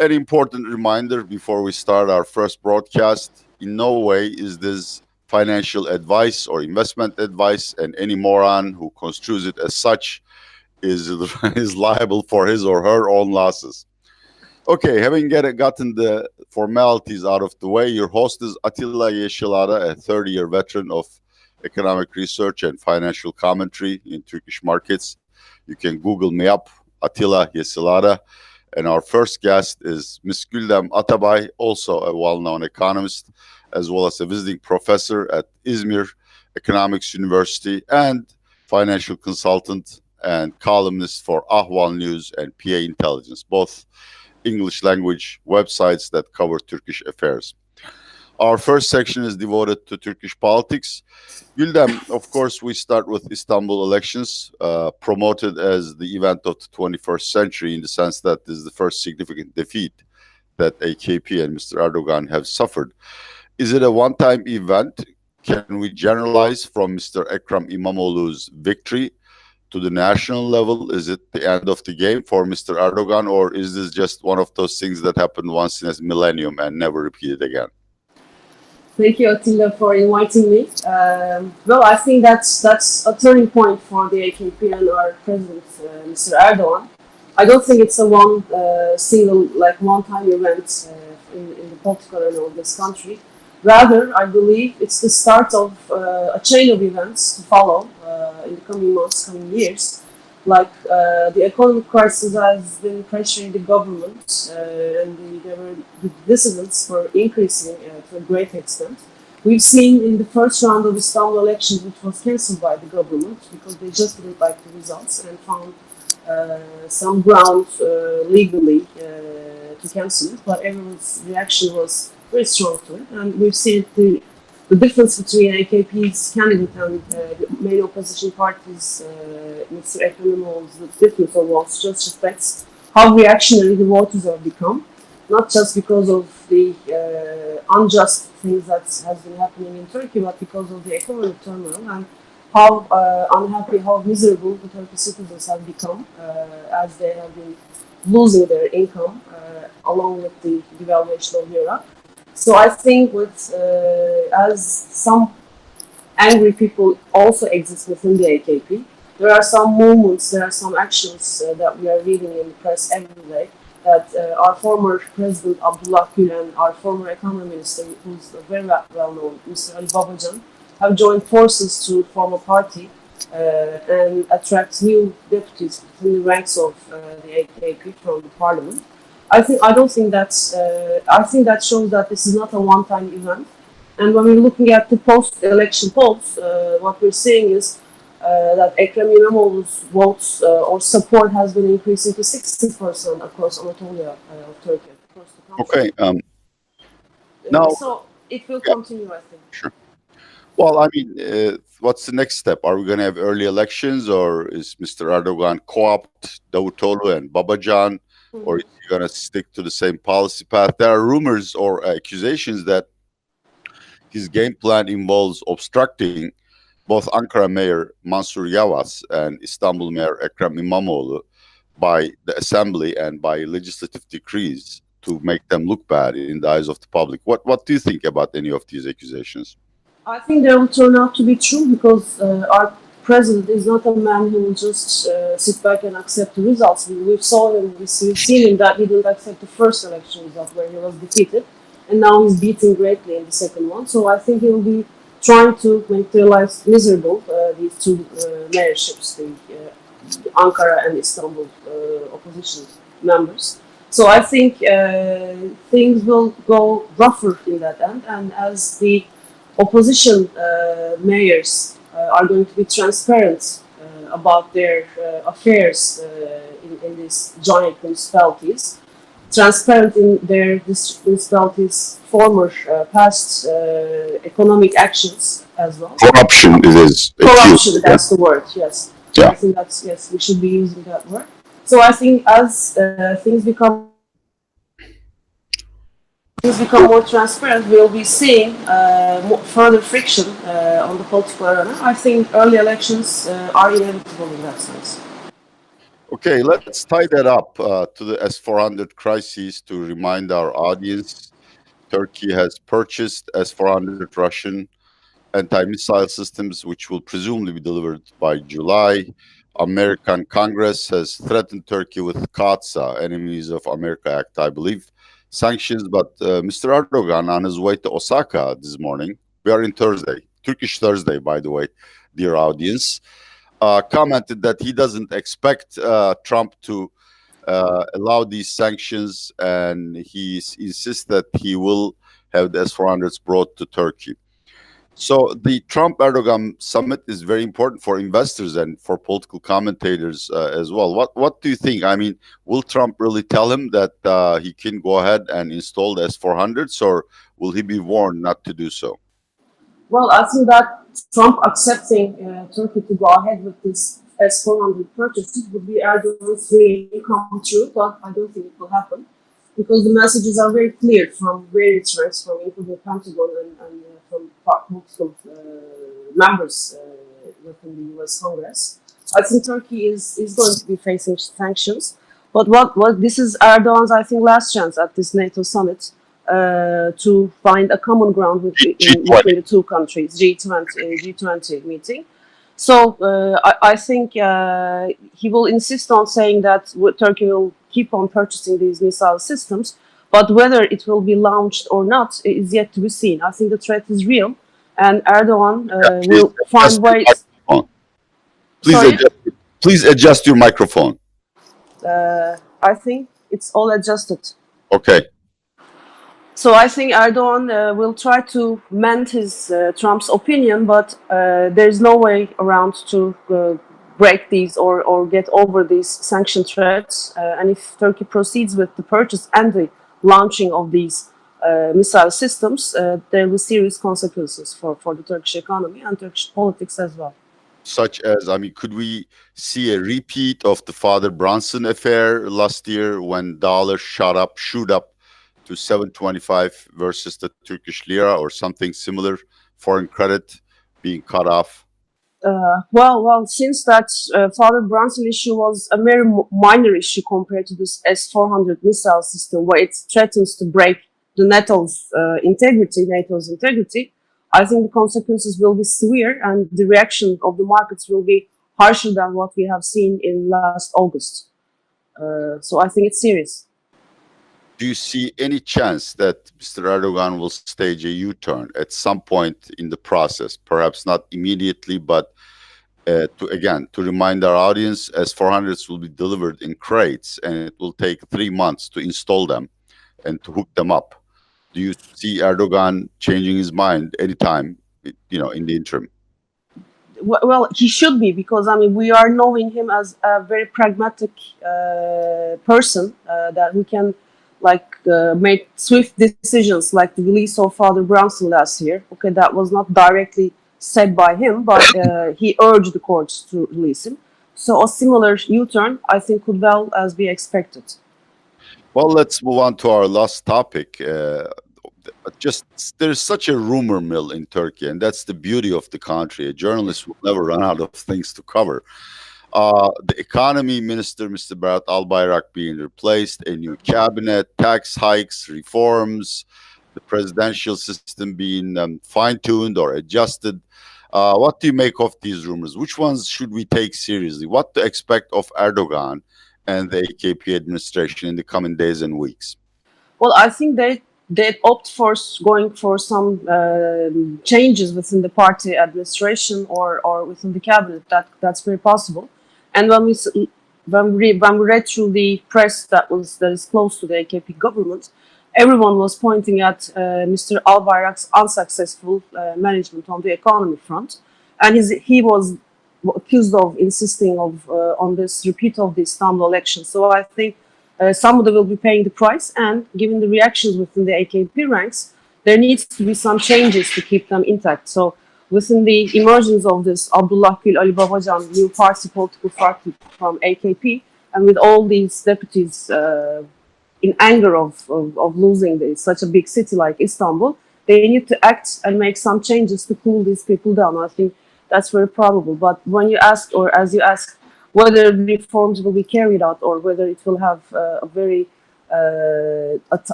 An important reminder before we start our first broadcast: in no way is this financial advice or investment advice, and any moron who construes it as such is, is liable for his or her own losses. Okay, having gotten the formalities out of the way, your host is Atilla Yesilada, a 30-year veteran of economic research and financial commentary in Turkish markets. You can Google me up, Atilla Yesilada. And our first guest is Ms. Guldem Atabay, also a well-known economist, as well as a visiting professor at Izmir Economics University and financial consultant and columnist for Ahval News and PA Intelligence, both English language websites that cover Turkish affairs. Our first section is devoted to Turkish politics. Guldem, of course, we start with Istanbul elections, promoted as the event of the 21st century in the sense that this is the first significant defeat that AKP and Mr. Erdogan have suffered. Is it a one-time event? Can we generalize from Mr. Ekrem İmamoğlu's victory to the national level? Is it the end of the game for Mr. Erdogan, or is this just one of those things that happened once in a millennium and never repeated again? Thank you, Attila, for inviting me. Well, I think that's a turning point for the AKP and our president, Mr. Erdogan. I don't think it's a one-time event in the political arena of this country. Rather, I believe it's the start of a chain of events to follow in the coming months, coming years. Like the economic crisis has been pressuring the government, and the dissidents were increasing to a great extent. We've seen in the first round of Istanbul elections, which was cancelled by the government because they just didn't like the results and found some ground legally to cancel it, but everyone's reaction was very strong to it, and we've seen the difference between AKP's candidate and the main opposition parties, Mr. Ekrem İmamoğlu's, the difference of votes just reflects how reactionary the voters have become, not just because of the unjust things that has been happening in Turkey, but because of the economic turmoil and how unhappy, how miserable the Turkish citizens have become as they have been losing their income along with the devaluation of lira. So I think as some angry people also exist within the AKP, there are some movements, there are some actions that we are reading in the press every day that our former President Abdullah Gül and our former economy minister, who's very well known, Mr. Ali Babacan, have joined forces to form a party and attract new deputies within the ranks of the AKP from the parliament. I don't think that's. I think that shows that this is not a one-time event. And when we're looking at the post-election polls, what we're seeing is that Ekrem İmamoğlu's votes or support has been increasing to 60% across Anatolia of Turkey, across the country. Okay. Now, so it will continue, I think. Sure. Well, I mean, what's the next step? Are we going to have early elections, or is Mr. Erdogan co-opt Davutoglu and Babacan, or is he going to stick to the same policy path? There are rumors or accusations that his game plan involves obstructing both Ankara Mayor Mansur Yavaş and Istanbul Mayor Ekrem İmamoğlu by the assembly and by legislative decrees to make them look bad in the eyes of the public. What do you think about any of these accusations? I think they will turn out to be true because our president is not a man who will just sit back and accept the results. We've seen him that he didn't accept the first election result where he was defeated, and now he's beating greatly in the second one. So I think he will be trying to make their lives miserable, these two mayorships, the Ankara and Istanbul opposition members. So I think things will go rougher in that end, and as the opposition mayors are going to be transparent about their affairs in these giant municipalities, transparent in their municipalities' former past economic actions as well. Corruption is corruption. That's the word. Yes. Yeah. I think that's yes. We should be using that word. So I think as things become more transparent, we'll be seeing further friction on the political arena. I think early elections are inevitable in that sense. Okay, let's tie that up to the S-400 crisis to remind our audience. Turkey has purchased S-400 Russian anti-missile systems, which will presumably be delivered by July. American Congress has threatened Turkey with CAATSA, Enemies of America Act, I believe, sanctions. But Mr. Erdogan, on his way to Osaka this morning, we are in Thursday, Turkish Thursday, by the way, dear audience, commented that he doesn't expect Trump to allow these sanctions, and he insists that he will have the S-400s brought to Turkey. So the Trump-Erdogan summit is very important for investors and for political commentators as well. What do you think? I mean, will Trump really tell him that he can go ahead and install the S-400s, or will he be warned not to do so? Well, I think that Trump accepting Turkey to go ahead with this S-400 purchases would be Erdogan's dream come true, but I don't think it will happen because the messages are very clear from various threats, from including Pentagon and from multiple members within the U.S. Congress. I think Turkey is going to be facing sanctions, but what this is Erdogan's, I think, last chance at this NATO summit to find a common ground between the two countries, G20 meeting. So I think he will insist on saying that Turkey will keep on purchasing these missile systems, but whether it will be launched or not is yet to be seen. I think the threat is real, and Erdogan will find ways. Please Sorry, adjust, please adjust your microphone. I think it's all adjusted. Okay. So I think Erdogan will try to mend his Trump's opinion, but there is no way around to break these or get over these sanction threats. And if Turkey proceeds with the purchase and the launching of these missile systems, there will be serious consequences for the Turkish economy and Turkish politics as well. Such as, I mean, could we see a repeat of the Father Brunson affair last year when dollar shoot up to 725 versus the Turkish lira, or something similar, foreign credit being cut off? Well, since that Father Brunson issue was a very minor issue compared to this S-400 missile system, where it threatens to break the NATO's integrity, I think the consequences will be severe, and the reaction of the markets will be harsher than what we have seen in last August. So I think it's serious. Do you see any chance that Mr. Erdogan will stage a U-turn at some point in the process? Perhaps not immediately, but to remind our audience, S-400s will be delivered in crates, and it will take 3 months to install them and to hook them up. Do you see Erdogan changing his mind anytime, in the interim? Well, he should be, because I mean we are knowing him as a very pragmatic person that who can make swift decisions, like the release of Father Brunson last year. Okay, that was not directly said by him, but he urged the courts to release him. So a similar U-turn, I think, could well as be expected. Well, let's move on to our last topic. There's such a rumor mill in Turkey, and that's the beauty of the country. A journalist will never run out of things to cover. The economy minister, Mr. Berat Albayrak, being replaced, a new cabinet, tax hikes, reforms, the presidential system being fine-tuned or adjusted. What do you make of these rumors? Which ones should we take seriously? What to expect of Erdogan and the AKP administration in the coming days and weeks? Well, I think they opt for going for some changes within the party administration or within the cabinet. That's very possible. And when we read through the press that is close to the AKP government, everyone was pointing at Mr. Albayrak's unsuccessful management on the economy front, and he was accused of insisting on this repeat of the Istanbul election. So I think somebody will be paying the price, and given the reactions within the AKP ranks, there needs to be some changes to keep them intact. So within the emergence of this Abdullah Gül Ali Babacan new political party from AKP, and with all these deputies in anger of losing such a big city like Istanbul, they need to act and make some changes to cool these people down. I think that's very probable. But when you ask, or as you ask, whether the reforms will be carried out or whether it will have a very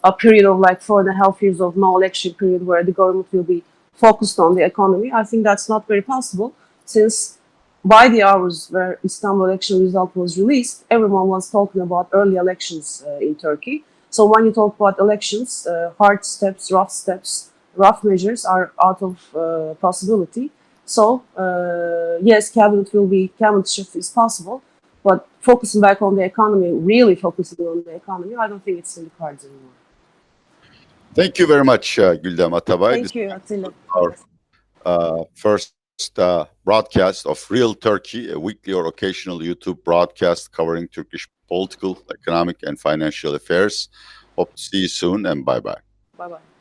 a period of like 4.5 years of no election period where the government will be focused on the economy. I think that's not very possible since by the hours where Istanbul election result was released, everyone was talking about early elections in Turkey. So when you talk about elections, hard steps, rough measures are out of possibility. So yes, cabinet shift is possible, but focusing back on the economy, really focusing on the economy, I don't think it's in the cards anymore. Thank you very much, Guldem Atabay. This Thank you, Attila. is our first broadcast of Real Turkey, a weekly or occasional YouTube broadcast covering Turkish political, economic, and financial affairs. Hope to see you soon, and bye bye. Bye bye.